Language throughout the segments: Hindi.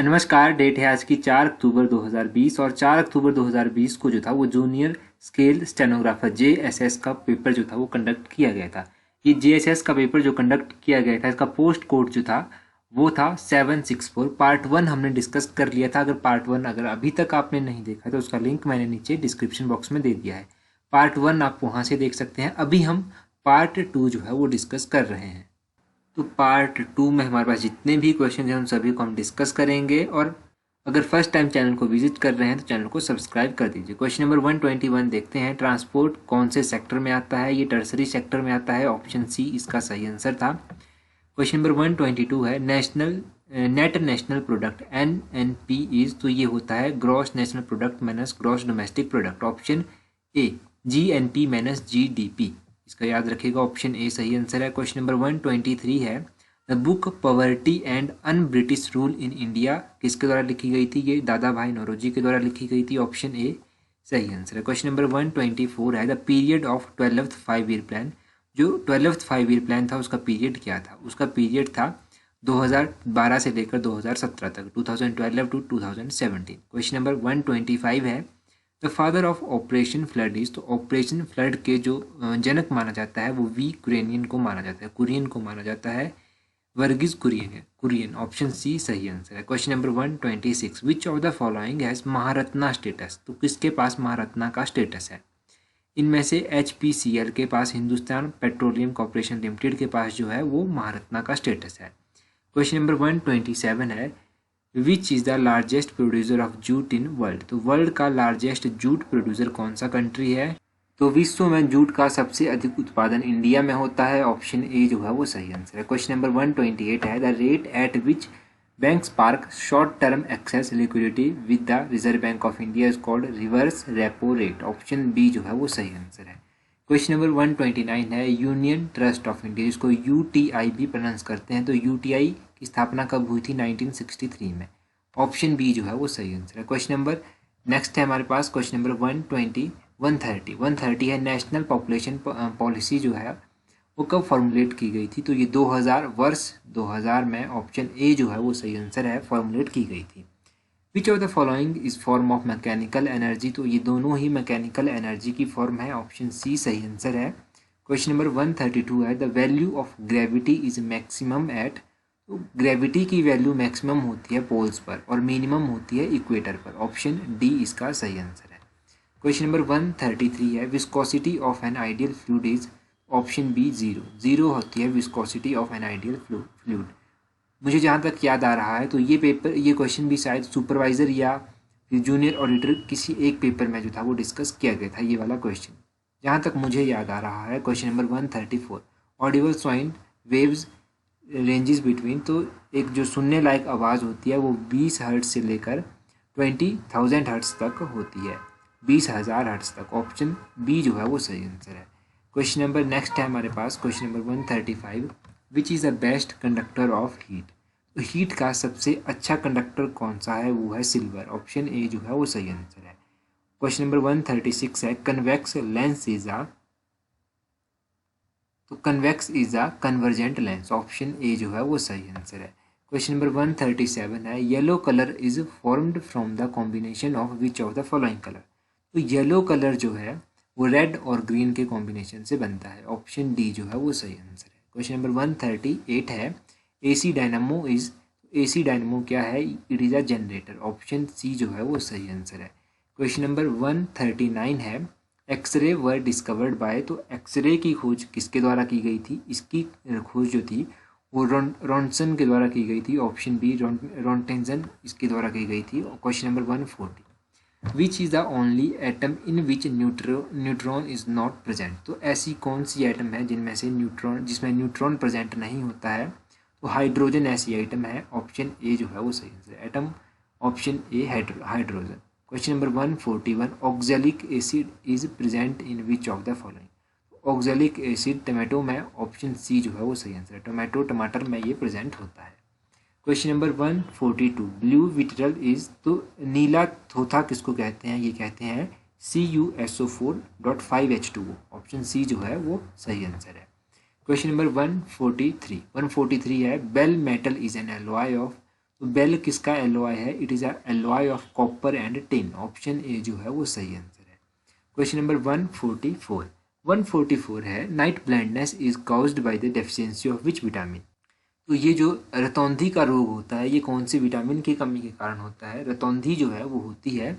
नमस्कार। डेट है आज की 4 अक्टूबर 2020 और 4 अक्टूबर 2020 को जो था वो जूनियर स्केल स्टेनोग्राफर JSS का पेपर जो था वो कंडक्ट किया गया था। ये JSS का पेपर जो कंडक्ट किया गया था, इसका पोस्ट कोड जो था वो था 764। पार्ट 1 हमने डिस्कस कर लिया था। अगर पार्ट 1 अगर अभी तक आपने नहीं देखा तो उसका लिंक मैंने नीचे डिस्क्रिप्शन बॉक्स में दे दिया है। पार्ट 1 आप वहाँ से देख सकते हैं। अभी हम पार्ट 2 जो है वो डिस्कस कर रहे हैं। तो पार्ट 2 में हमारे पास जितने भी क्वेश्चन हैं उन सभी को हम डिस्कस करेंगे। और अगर फर्स्ट टाइम चैनल को विजिट कर रहे हैं तो चैनल को सब्सक्राइब कर दीजिए। क्वेश्चन नंबर 121 देखते हैं। ट्रांसपोर्ट कौन से सेक्टर में आता है? ये टर्सरी सेक्टर में आता है। ऑप्शन सी इसका सही आंसर था। क्वेश्चन नंबर 122 है net national product NNP is, तो ये होता है gross national product minus gross domestic product. Option A GNP minus GDP, इसका याद रखिएगा। ऑप्शन ए सही आंसर है। क्वेश्चन नंबर 123 है the book poverty and un British rule in India किसके द्वारा लिखी गई थी? ये दादा भाई नौरोजी के द्वारा लिखी गई थी। ऑप्शन ए सही आंसर है। क्वेश्चन नंबर 124 है the period of 12th 5 year plan. जो 12th 5 ईयर प्लान था उसका पीरियड क्या था? उसका पीरियड था 2012 से लेकर 2017 तक, 2012 टू 2017। क्वेश्चन नंबर 125 है the father of operation flood is, तो ऑपरेशन फ्लड के जो जनक माना जाता है वो वी कुरेनियन को माना जाता है, कुरियन को माना जाता है। वर्गीज कुरियन है, कुरियन। ऑप्शन सी सही आंसर है। Question number 126 which of the following has Maharatna status, तो किसके पास महारत्ना का स्टेटस है? इनमें से HPCL के पास, हिंदुस्तान पेट्रोलियम कॉर्पोरेशन लिमिटेड के पास जो है वो महारत्ना का स्टेटस है। क्वेश्चन नंबर 127 है विच is the largest producer of jute in world, तो वर्ल्ड का लार्जेस्ट जूट प्रोड्यूसर कौन सा कंट्री है? तो विश्व में जूट का सबसे अधिक उत्पादन इंडिया में होता है। ऑप्शन ए जो है वो सही आंसर है। क्वेश्चन नंबर 128 है the rate at which banks park short term excess liquidity with the Reserve Bank of India is called reverse repo rate. Option B जो है वो सही आंसर है। क्वेश्चन नंबर 129 है यूनियन ट्रस्ट ऑफ इंडिया, इसको UTI भी प्रोनाउंस करते हैं, तो UTI की स्थापना कब हुई थी? 1963 में। ऑप्शन बी जो है वो सही आंसर है। क्वेश्चन नंबर नेक्स्ट है हमारे पास क्वेश्चन नंबर 130 है नेशनल पॉपुलेशन पॉलिसी जो है वो कब फॉर्मुलेट की गई थी? तो ये 2000 में। ऑप्शन ए जो है वो सही आंसर है, फॉर्मुलेट की गई थी। Which of the following is form of mechanical energy, तो ये दोनों ही मैकेनिकल एनर्जी की फॉर्म है। ऑप्शन सी सही आंसर है। क्वेश्चन नंबर 132 है the value of gravity is maximum at, तो ग्रेविटी की वैल्यू मैक्सिमम होती है पोल्स पर और मिनिमम होती है इक्वेटर पर। ऑप्शन डी इसका सही आंसर है। क्वेश्चन नंबर 133 है viscosity of an ideal fluid is, option B zero होती है viscosity of an ideal fluid. मुझे जहाँ तक याद आ रहा है तो ये क्वेश्चन भी शायद सुपरवाइजर या फिर जूनियर ऑडिटर किसी एक पेपर में जो था वो डिस्कस किया गया था, ये वाला क्वेश्चन जहाँ तक मुझे याद आ रहा है। Question number 134 Audible sound waves ranges between, तो एक जो सुनने लायक आवाज़ होती है वो 20 हर्ट्ज से लेकर 20,000 हर्ट्ज तक होती है, 20,000 हर्ट्ज तक। ऑप्शन बी जो है वो सही आंसर है। क्वेश्चन नंबर नेक्स्ट है हमारे पास question number 135 which is the best conductor of heat, तो हीट का सबसे अच्छा कंडक्टर कौन सा है? वो है सिल्वर। ऑप्शन ए जो है वो सही आंसर है। क्वेश्चन नंबर 136 है कन्वेक्स लेंस इज अ, तो convex is a convergent lens. Option A जो है वो सही आंसर है। क्वेश्चन नंबर 137 है yellow colour is formed from the combination of which of the following colour, तो येलो कलर जो है वो रेड और ग्रीन के कॉम्बिनेशन से बनता है। ऑप्शन डी जो है वो सही आंसर है। क्वेश्चन नंबर 138 है AC dynamo is, AC dynamo क्या है? It is a generator. Option C जो है वो सही आंसर है। क्वेश्चन नंबर 139 है एक्सरे वर डिस्कवर्ड बाय, तो एक्सरे की खोज किसके द्वारा की गई थी? इसकी खोज जो थी वो रॉन्सन के द्वारा की गई थी। ऑप्शन बी रॉन्टेंसन इसके द्वारा की गई थी। Question number 140 which is the only atom in which neutron is not present, तो ऐसी कौन सी एटम है जिसमें न्यूट्रॉन प्रेजेंट नहीं होता है? तो हाइड्रोजन ऐसी आइटम है। ऑप्शन ए जो है वो सही आंसर है। Atom option A hydrogen. Question number 141 oxalic acid is present in which of the following, oxalic acid tomato में। ऑप्शन सी जो है वो सही आंसर है। टमाटर में ये प्रेजेंट होता है। Question number 142 blue vitriol is, तो नीला थोथा किसको कहते हैं? ये कहते हैं CuSO4.5H2O। ऑप्शन सी जो है वो सही आंसर है। क्वेश्चन नंबर 143 है bell metal is an alloy of, तो बेल किसका एलॉय है? It is a alloy of copper and tin. Option A जो है वो सही आंसर है। क्वेश्चन नंबर 144 144 है, night blindness is caused by the deficiency of which vitamin. तो ये जो रतौंधी का रोग होता है ये कौन से विटामिन की कमी के कारण होता है? रतौंधी जो है वो होती है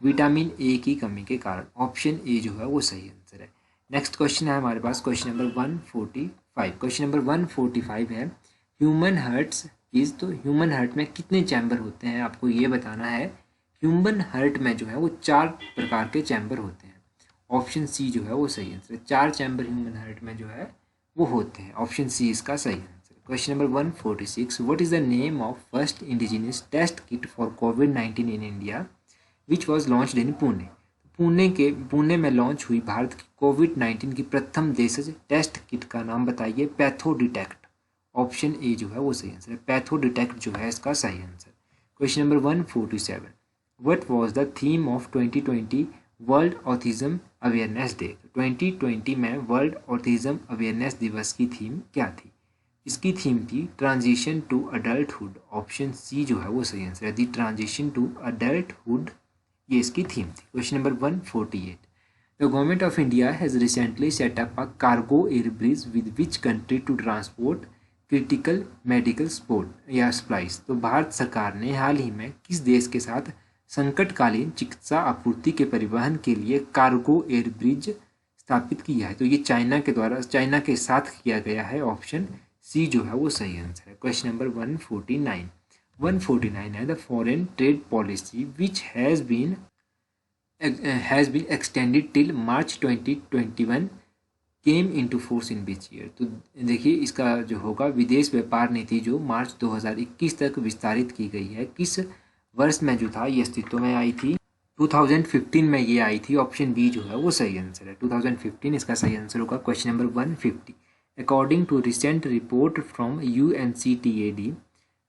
विटामिन ए की कमी के कारण। ऑप्शन ए जो है वो सही आंसर है। नेक्स्ट क्वेश्चन है हमारे पास क्वेश्चन नंबर 145। क्वेश्चन नंबर 145 है, ह्यूमन हार्ट्स इज, तो ह्यूमन हार्ट में कितने चैम्बर होते हैं आपको ये बताना है। ह्यूमन हार्ट में जो है वो 4 प्रकार के चैम्बर होते हैं। ऑप्शन सी जो है वो सही आंसर है। 4 चैम्बर ह्यूमन हार्ट में जो है वो होते हैं। ऑप्शन सी इसका सही answer. Question number 146. What is the name of first indigenous test kit for COVID-19 in India, which was launched in Pune? Pune में लॉन्च हुई भारत की कोविड-19 की प्रथम देशज टेस्ट किट का नाम बताइए। Patho detect. ऑप्शन ए जो है वो सही आंसर है। पैथो डिटेक्ट जो है इसका सही answer. Question number 147. What was the theme of 2020 world autism awareness day? 2020 में वर्ल्ड ऑटिज्म अवेयरनेस दिवस की थीम क्या थी? इसकी थीम थी transition to adulthood. Option C जो है वो सही आंसर है। दी ट्रांजिशन टू अडल्टहुड ये इसकी थीम थी। Question number 148. The government of India has recently set up a cargo air bridge with which country to transport critical medical support या सप्लाइज। तो भारत सरकार ने हाल ही में किस देश के साथ संकटकालीन चिकित्सा आपूर्ति के परिवहन के लिए कार्गो एयर ब्रिज स्थापित किया है? तो ये चाइना के साथ किया गया है। ऑप्शन सी जो है वो सही आंसर है। क्वेश्चन नंबर 149 है, the foreign trade policy which has been extended till March 2021 came into force in which year. तो देखिए इसका जो होगा विदेश व्यापार नीति जो मार्च 2021 तक विस्तारित की गई है, किस वर्ष में जो था ये अस्तित्व में आई थी? 2015 में ये आई थी। ऑप्शन बी जो है वो सही आंसर है। 2015 इसका सही आंसर होगा। Question number 150. According to recent report from UNCTAD,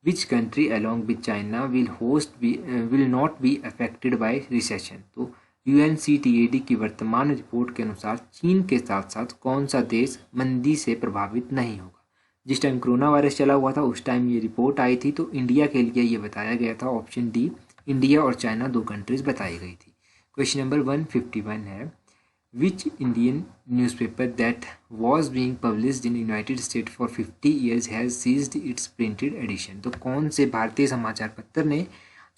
which country along with China will not be affected by recession? तो UNCTAD की वर्तमान रिपोर्ट के अनुसार चीन के साथ साथ कौन सा देश मंदी से प्रभावित नहीं होगा? जिस टाइम कोरोना वायरस चला हुआ था उस टाइम ये रिपोर्ट आई थी, तो इंडिया के लिए ये बताया गया था। ऑप्शन डी, इंडिया और चाइना 2 कंट्रीज बताई गई थी। क्वेश्चन नंबर 151 है, which Indian newspaper that was being published in United States for 50 years has seized its printed edition? तो कौन से भारतीय समाचार पत्र ने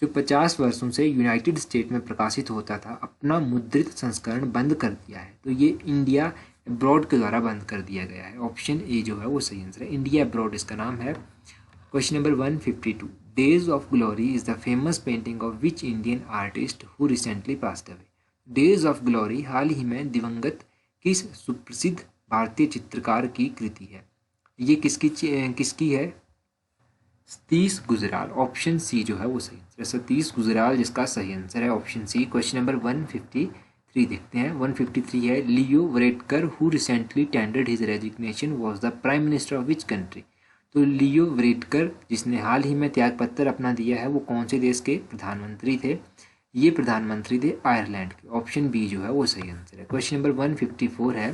जो 50 वर्षों से यूनाइटेड स्टेट में प्रकाशित होता था अपना मुद्रित संस्करण बंद कर दिया है? तो ये इंडिया अब्रॉड के द्वारा बंद कर दिया गया है। ऑप्शन ए जो है वो सही आंसर है। इंडिया अब्रॉड इसका नाम है। Question number 152. Days of glory is the famous painting of which Indian artist who recently passed away? Days of glory हाल ही में दिवंगत किस सुप्रसिद्ध भारतीय चित्रकार की कृति है? ये किसकी है? सतीश गुजराल। ऑप्शन सी जो है वो सही आंसर है। सतीश गुजराल जिसका सही आंसर है ऑप्शन सी। क्वेश्चन नंबर 153 देखते हैं। 153 है, Leo Varadkar who recently tendered his resignation was the prime minister of which country? तो लियो वरेटकर जिसने हाल ही में त्यागपत्र अपना दिया है वो कौन से देश के प्रधानमंत्री थे? ये प्रधानमंत्री थे आयरलैंड के। ऑप्शन बी जो है वो सही आंसर है। क्वेश्चन नंबर 154 है,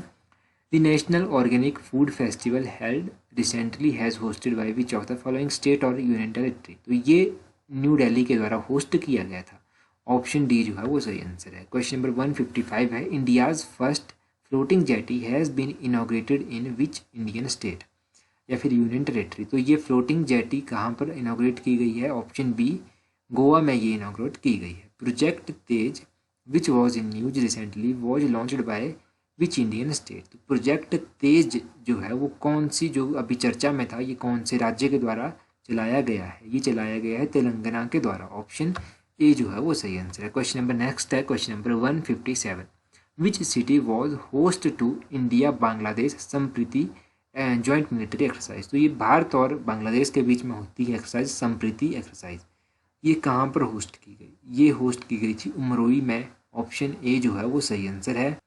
the national organic food festival held recently has hosted by which of the following state और यूनियन टेरिटरी? तो ये न्यू दिल्ली के द्वारा होस्ट किया गया था। ऑप्शन डी जो है वो सही आंसर है। क्वेश्चन नंबर 155 है, India's first floating jetty has been inaugurated in which Indian state या फिर यूनियन टेरिटरी? तो ये फ्लोटिंग जेटी कहाँ पर इनॉग्रेट की गई है? ऑप्शन बी, गोवा में ये इनॉग्रेट की गई है। Project Tej which was in news recently was launched by which Indian state? तो प्रोजेक्ट तेज जो है वो कौन सी, जो अभी चर्चा में था, ये कौन से राज्य के द्वारा चलाया गया है? ये चलाया गया है तेलंगाना के द्वारा। ऑप्शन ए जो है वो सही आंसर है। क्वेश्चन नंबर नेक्स्ट है question number 157, which city was host to India Bangladesh Sampriti joint military exercise? तो ये भारत और बांग्लादेश के बीच में होती है एक्सरसाइज संप्रीति एक्सरसाइज। ये कहाँ पर होस्ट की गई? ये होस्ट की गई थी उमरोई में। ऑप्शन ए जो है वो सही आंसर है।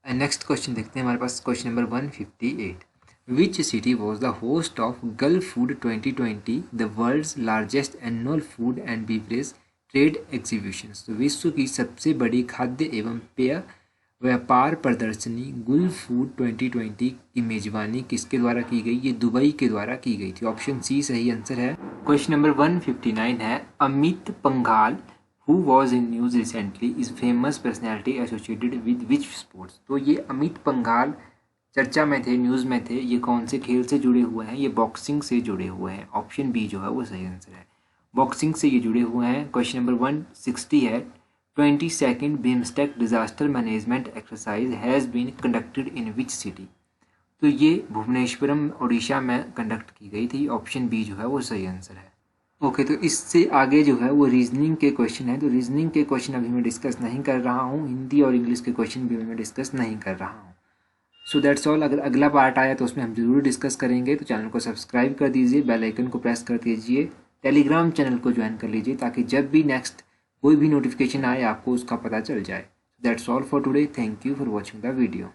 नेक्स्ट क्वेश्चन देखते हैं हमारे पास question number 158, which city was the host of Gulfood 2020 the world's largest annual food and beverage trade exhibitions? तो विश्व की सबसे बड़ी खाद्य एवं पेय व्यापार प्रदर्शनी गुल फूड 2020 की मेजबानी किसके द्वारा की गई? ये दुबई के द्वारा की गई थी। ऑप्शन सी सही आंसर है। क्वेश्चन नंबर 159 है, Amit Panghal who was in news recently is famous personality associated with which sports? तो ये अमित पंघाल चर्चा में थे, न्यूज़ में थे। ये कौन से खेल से जुड़े हुए हैं? ये बॉक्सिंग से जुड़े हुए हैं। ऑप्शन बी जो है वो सही आंसर है, बॉक्सिंग से ये जुड़े हुए हैं। क्वेश्चन नंबर 160 है, 22nd BIMSTEC disaster management exercise has been conducted in which city? तो ये भुवनेश्वरम उड़ीसा में कंडक्ट की गई थी। ऑप्शन बी जो है वो सही आंसर है। ओके, तो इससे आगे जो है वो रीजनिंग के क्वेश्चन है। तो रीजनिंग के क्वेश्चन अभी मैं डिस्कस नहीं कर रहा हूँ, हिंदी और इंग्लिश के क्वेश्चन भी मैं डिस्कस नहीं कर रहा हूँ। So that's all. अगर अगला पार्ट आया तो उसमें हम जरूर डिस्कस करेंगे। तो चैनल को सब्सक्राइब कर दीजिए, बेल आइकन को प्रेस कर दीजिए, टेलीग्राम चैनल को ज्वाइन कर लीजिए ताकि जब भी नेक्स्ट कोई भी नोटिफिकेशन आए आपको उसका पता चल जाए। That's all for today. Thank you for watching the video.